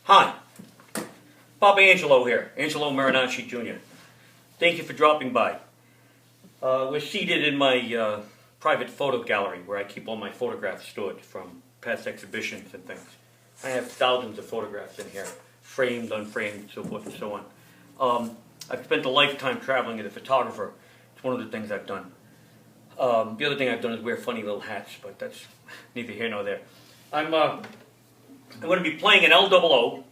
Hi, Papa Angelo here, Angelo MARINOSCI JR. Thank you for dropping by. We're seated in my private photo gallery where I keep all my photographs stored from past exhibitions and things. I have thousands of photographs in here, framed, unframed, so forth and so on. I've spent a lifetime traveling as a photographer. It's one of the things I've done. The other thing I've done is wear funny little hats, but that's neither here nor there. I'm going to be playing an LOO,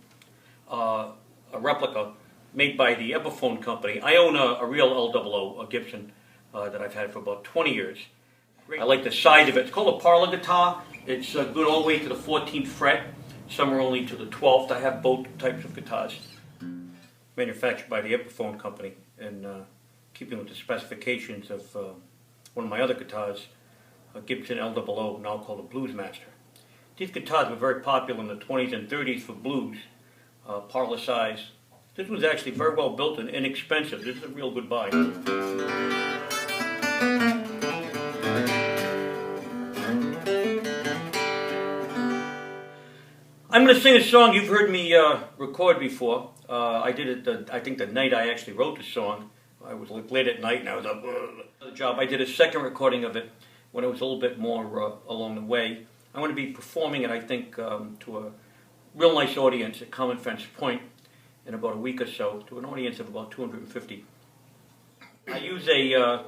a replica made by the EPIPHONE company. I own a real LOO, a Gibson, that I've had for about 20 years. I like the size of it. It's called a parlor guitar. It's good all the way to the 14th fret. Some are only to the 12th. I have both types of guitars. Manufactured by the EPIPHONE company, and keeping with the specifications of one of my other guitars, a Gibson LOO, now called a Bluesmaster. These guitars were very popular in the 20s and 30s for blues, parlor size. This was actually very well built and inexpensive. This is a real good buy. I'm going to sing a song you've heard me record before. I did it, I think, the night I actually wrote the song. I was late at night and I was up the job. I did a second recording of it when it was a little bit more along the way. I'm going to be performing it, I think, to a real nice audience at Common Fence Point in about a week or so, to an audience of about 250. I use a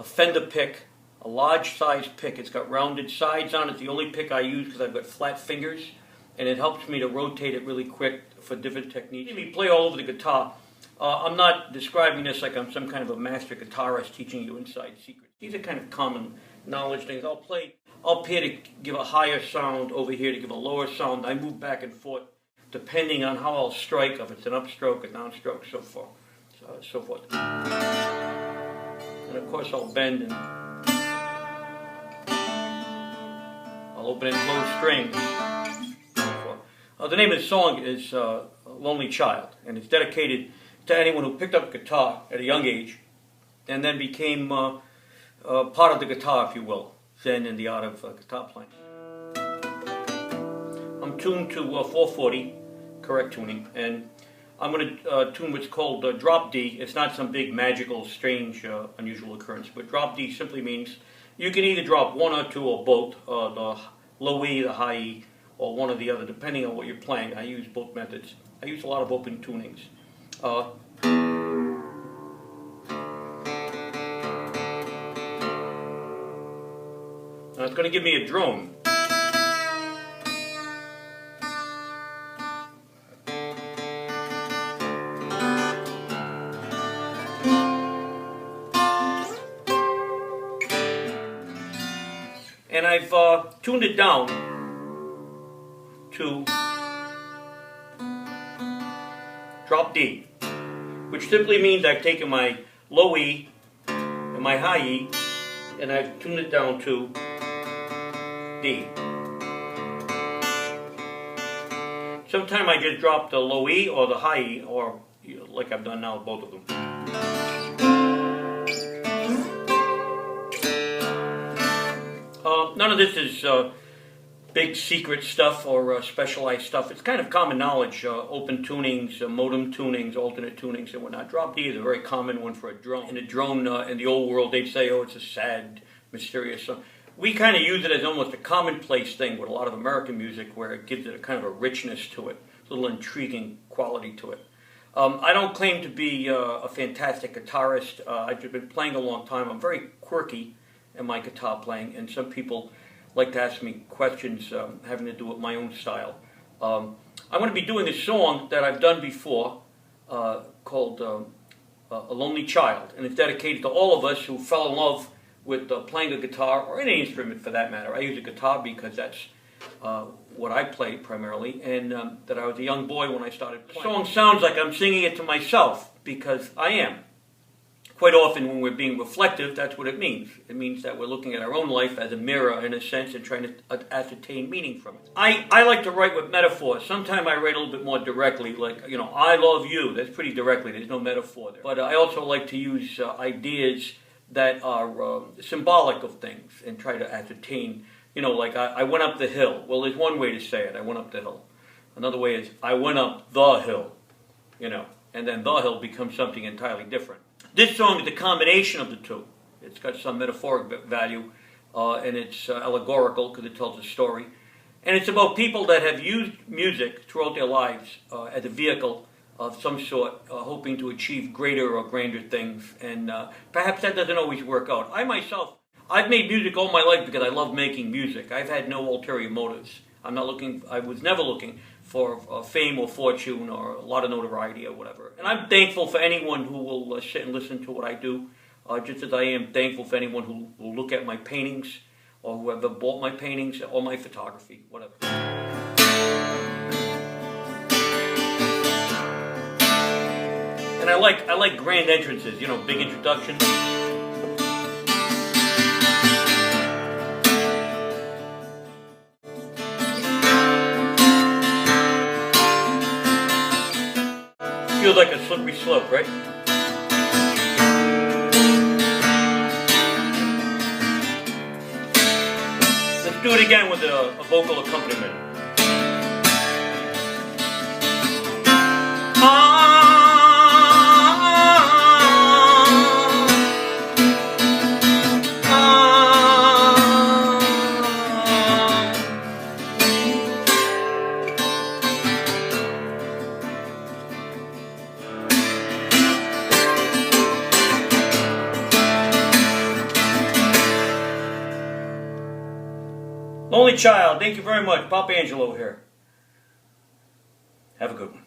Fender pick, a large size pick. It's got rounded sides on it. It's the only pick I use because I've got flat fingers, and it helps me to rotate it really quick for different techniques. You see me play all over the guitar. I'm not describing this like I'm some kind of a master guitarist teaching you inside secrets. These are kind of common knowledge things. I'll play up here to give a higher sound, over here to give a lower sound. I move back and forth depending on how I'll strike, if it's an upstroke, a downstroke, so forth. And of course I'll bend and I'll open and close strings. The name of the song is Lonely Child, and it's dedicated to anyone who picked up guitar at a young age and then became part of the guitar, if you will, zen in the art of guitar playing. I'm tuned to 440, correct tuning, and I'm going to tune what's called drop D. It's not some big, magical, strange, unusual occurrence, but drop D simply means you can either drop one or two or both, the low E, the high E, or one or the other, depending on what you're playing. I use both methods. I use a lot of open tunings. Now it's going to give me a drone. And I've tuned it down to drop D, which simply means I've taken my low E and my high E and I've tuned it down to D. Sometimes I just drop the low E or the high E, or like I've done now, both of them. None of this is big secret stuff or specialized stuff. It's kind of common knowledge, open tunings, modem tunings, alternate tunings, and whatnot. Drop D is a very common one for a drone. In a drone, in the old world, they'd say, oh, it's a sad, mysterious song. We kind of use it as almost a commonplace thing with a lot of American music, where it gives it a kind of a richness to it, a little intriguing quality to it. I don't claim to be a fantastic guitarist. I've just been playing a long time. I'm very quirky in my guitar playing, and some people like to ask me questions having to do with my own style. I'm going to be doing a song that I've done before called A Lonely Child, and it's dedicated to all of us who fell in love with playing a guitar, or any instrument for that matter. I use a guitar because that's what I play primarily, and that I was a young boy when I started playing. The song sounds like I'm singing it to myself, because I am. Quite often when we're being reflective, that's what it means. It means that we're looking at our own life as a mirror, in a sense, and trying to ascertain meaning from it. I like to write with metaphors. Sometimes I write a little bit more directly, like, I love you. That's pretty directly. There's no metaphor there. But I also like to use ideas that are symbolic of things and try to ascertain, like I went up the hill. Well, there's one way to say it. I went up the hill. Another way is, I went up the hill, you know, and then the hill becomes something entirely different. This song is a combination of the two. It's got some metaphoric value, and it's allegorical because it tells a story. And it's about people that have used music throughout their lives as a vehicle of some sort, hoping to achieve greater or grander things. And perhaps that doesn't always work out. I myself, I've made music all my life because I love making music. I've had no ulterior motives. I was never looking for fame or fortune or a lot of notoriety or whatever. And I'm thankful for anyone who will sit and listen to what I do, just as I am thankful for anyone who will look at my paintings or whoever bought my paintings or my photography, whatever. And I like grand entrances, you know, big introductions. Feels like a slippery slope, right? Let's do it again with a vocal accompaniment. Lonely Child, thank you very much. Papa Angelo here. Have a good one.